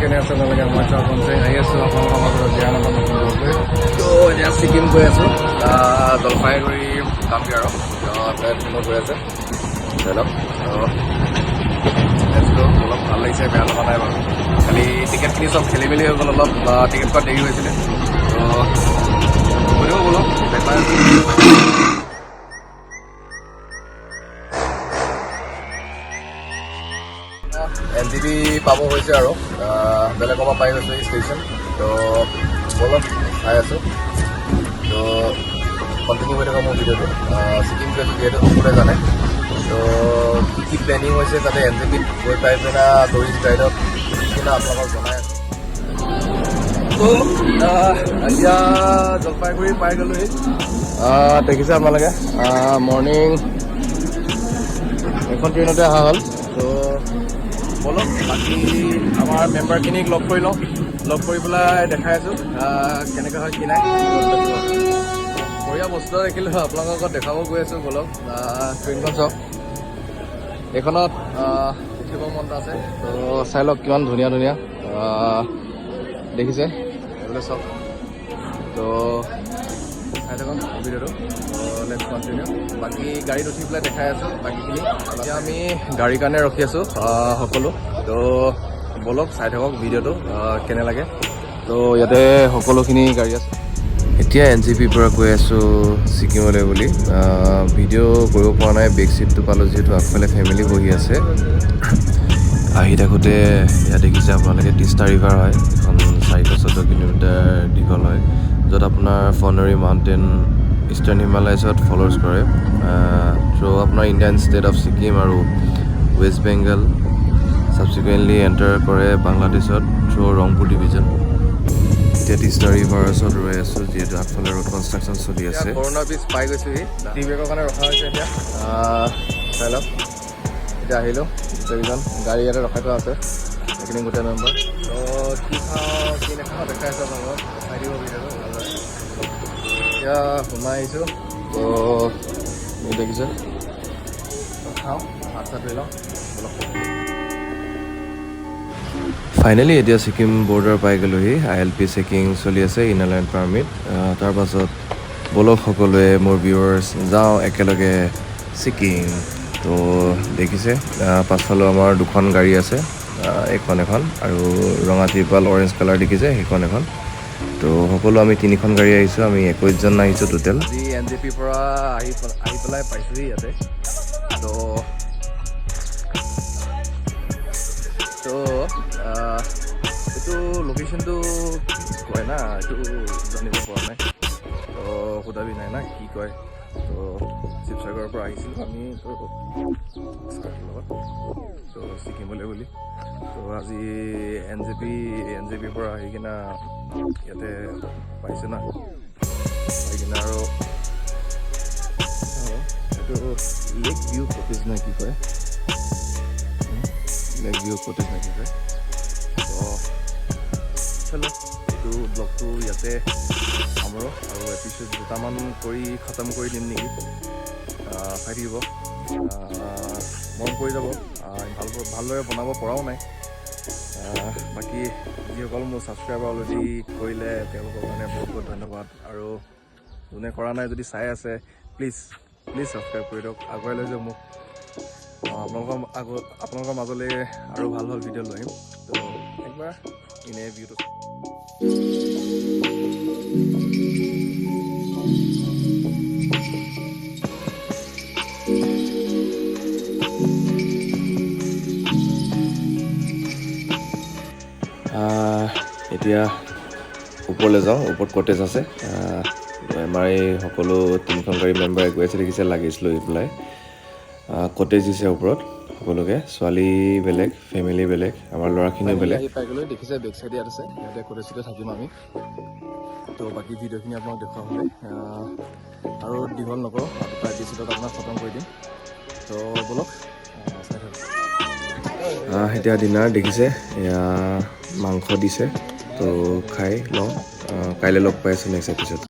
কেনে আছে নালাগে মই চাপঞ্চাই আহি আছোঁ আপোনালোকৰ মাজত জ্ঞান এটা নতুন গৈ তো এতিয়া ছিকিম গৈ আছোঁ জলপাইগুৰি পামগৈ আৰু ট্ৰেইনত গৈ আছে ধৰি লওক অলপ ভাল লাগিছে বেয়া লগা নাই বাৰু খালি টিকেটখিনি চব খেলি মেলি হৈ গ'ল অলপ টিকেট পোৱা দেৰি হৈছিলে তো কৰিব বোলো দেখাই আছোঁ NJP পাব হৈছে আৰু বেলেগৰ পৰা পাই গৈছোঁ এই ষ্টেচন তো বলক চাই আছোঁ তো কণ্টিনিউ হৈ থকা মোৰ ভিডিঅ'টো ছিকিম গৈছোঁ যিহেতু সকলোৱে জানে তো কি প্লেনিং হৈছে যাতে NJPত গৈ পাই পিনে টুৰিষ্ট গাইডত সেইদিনা আপোনালোকক জনাই আছোঁ তো এতিয়া জলপাইগুৰি পাই গ'লোহি দেখিছে আপোনালোকে মৰ্ণিং এখন ট্ৰেইনতে অহা হ'ল তো বলক বাকী আমাৰ মেম্বাৰখিনিক লগ কৰি লওঁ লগ কৰি পেলাই দেখাই আছোঁ কেনেকৈ হয় কি নাই বঢ়িয়া বস্তু এটা দেখিলোঁ আপোনালোকৰ আগত দেখাব গৈ আছোঁ বলক ট্ৰেইনখন চাওক এইখনত উঠিব মন আছে তো চাই লওক কিমান ধুনীয়া ধুনীয়া দেখিছে এইবিলাক চাওক তো চাই থাকক ভিডিঅ'টো লেটছ কণ্টিনিউ বাকী গাড়ীত উঠি পেলাই দেখাই আছোঁ বাকীখিনি এতিয়া আমি গাড়ীৰ কাৰণে ৰখি আছোঁ সকলো তো বলক চাই থাকক ভিডিঅ'টো কেনে লাগে তো ইয়াতে সকলোখিনি গাড়ী আছে এতিয়া NJPৰ পৰা গৈ আছোঁ ছিকিমলৈ বুলি ভিডিঅ' কৰিব পৰা নাই বেক চিটটো পালোঁ যিহেতু আগফালে ফেমিলি বহি আছে আহি থাকোঁতে ইয়াত দেখিছে আপোনালোকে তিষ্টা ৰিভাৰ হয় এখন 414 কিলোমিটাৰ দীঘল হয় য'ত আপোনাৰ ফনেৰী মাউণ্টেইন ইষ্টাৰ্ণ হিমালয়ছত ফল'জ কৰে চ' আপোনাৰ ইণ্ডিয়ান ষ্টেট অফ ছিকিম আৰু ৱেষ্ট বেংগল ছাবচিকুৱেণ্টলি এণ্টাৰ কৰে বাংলাদেশত থ্ৰু ৰংপুৰ ডিভিজন এতিয়া তিষ্টা ৰিভাৰৰ ওচৰত ৰৈ আছোঁ যিহেতু আগফালে ৰোড কনষ্ট্ৰাকশ্যন চলি আছে কৰোণা ব্ৰিজ পাই গৈছোঁহি টি বেগৰ কাৰণে ৰখা হৈছে এতিয়া চাই লওক এতিয়া আহিলোঁ গোটেইকেইজন গাড়ী ইয়াতে ৰখাই থোৱা আছে সেইখিনি গোটেই মেম্বাৰ তো কি খাওঁ কি নাখাওঁ দেখাই আছোঁ আপোনালোকক চাই দিব ভিডিঅ'টো ভালদৰে এতিয়া সোমাই আহিছোঁ তো দেখিছে খাওঁ হাত চাত ধুই লওঁ ফাইনেলি এতিয়া ছিকিম বৰ্ডাৰ পাই গ'লোহি ILP চেকিং চলি আছে ইনাৰ লাইন পাৰ্মিট তাৰপাছত বলক সকলোৱে মোৰ ভিউৱাৰ্ছ যাওঁ একেলগে ছিকিম তো দেখিছে পাছফালেও আমাৰ দুখন গাড়ী আছে এখন আৰু ৰঙা ত্ৰিপাল অৰেঞ্জ কালাৰ দেখিছে সেইখন এখন তো সকলো আমি তিনিখন গাড়ী আহিছোঁ আমি 21জন আহিছোঁ টোটেল আজি NJPৰ পৰা আহি পেলাই পাইছোঁহি ইয়াতে তো এইটো লোকেশ্যনটো কয় না এইটো জানিব পৰা নাই তো সোধাবি নাই না কি কয় তো শিৱসাগৰৰ পৰা আহিছিলোঁ আমি তো লগত তো ছিকিমলৈ বুলি তো আজি NJPৰ পৰা আহি কিনে ইয়াতে পাইছোঁ না পাই কিনে আৰু এইটো লেক ভিউ কটেজ নে কি কয় লেক ভিউ কটেজ নে কি কয় তো চলো এইটো ব্লগটো ইয়াতে আমাৰো আৰু এপিছ'ড দুটামান কৰি খতম কৰি দিম নেকি চাই থাকিব মন কৰি যাব ভালদৰে বনাব পৰাও নাই বাকী যিসকল মোৰ ছাবস্ক্ৰাইবাৰ অলৰেডি কৰিলে তেওঁলোকৰ কাৰণে বহুত বহুত ধন্যবাদ আৰু যোনে কৰা নাই যদি চাই আছে প্লিজ ছাবস্ক্ৰাইব কৰি দিয়ক আগুৱাই লৈ যাওক মোক আপোনালোকৰ মাজলৈ আৰু ভাল ভিডিঅ' লৈ আহিম তো একবাৰ ইনে ভিউটো এতিয়া ওপৰলৈ যাওঁ ওপৰত কটেজ আছে আমাৰ এই সকলো তিনিখন গাড়ী মেম্বাৰে গৈ আছে দেখিছে লাগেজ লৈ পেলাই কটেজ দিছে ওপৰত সকলোকে ছোৱালী বেলেগ ফেমিলি বেলেগ আমাৰ ল'ৰাখিনিও বেলেগ পাই গ'লো দেখিছে বেক চাইড ইয়াত আছে ইয়াতে কটেজতে থাকিম আমি তো বাকী ভিডিঅ'খিনি আপোনাক দেখুওৱা হ'লে আৰু দীঘল নকৰোঁ দুটা এপিছ'ডত আপোনাক খতম কৰি দিম তো বলক চাই থাকক এতিয়া ডিনাৰ দেখিছে এয়া মাংস দিছে তো খাই লওঁ কাইলৈ লগ পাই আছোঁ নেক্সট এপিছ'ড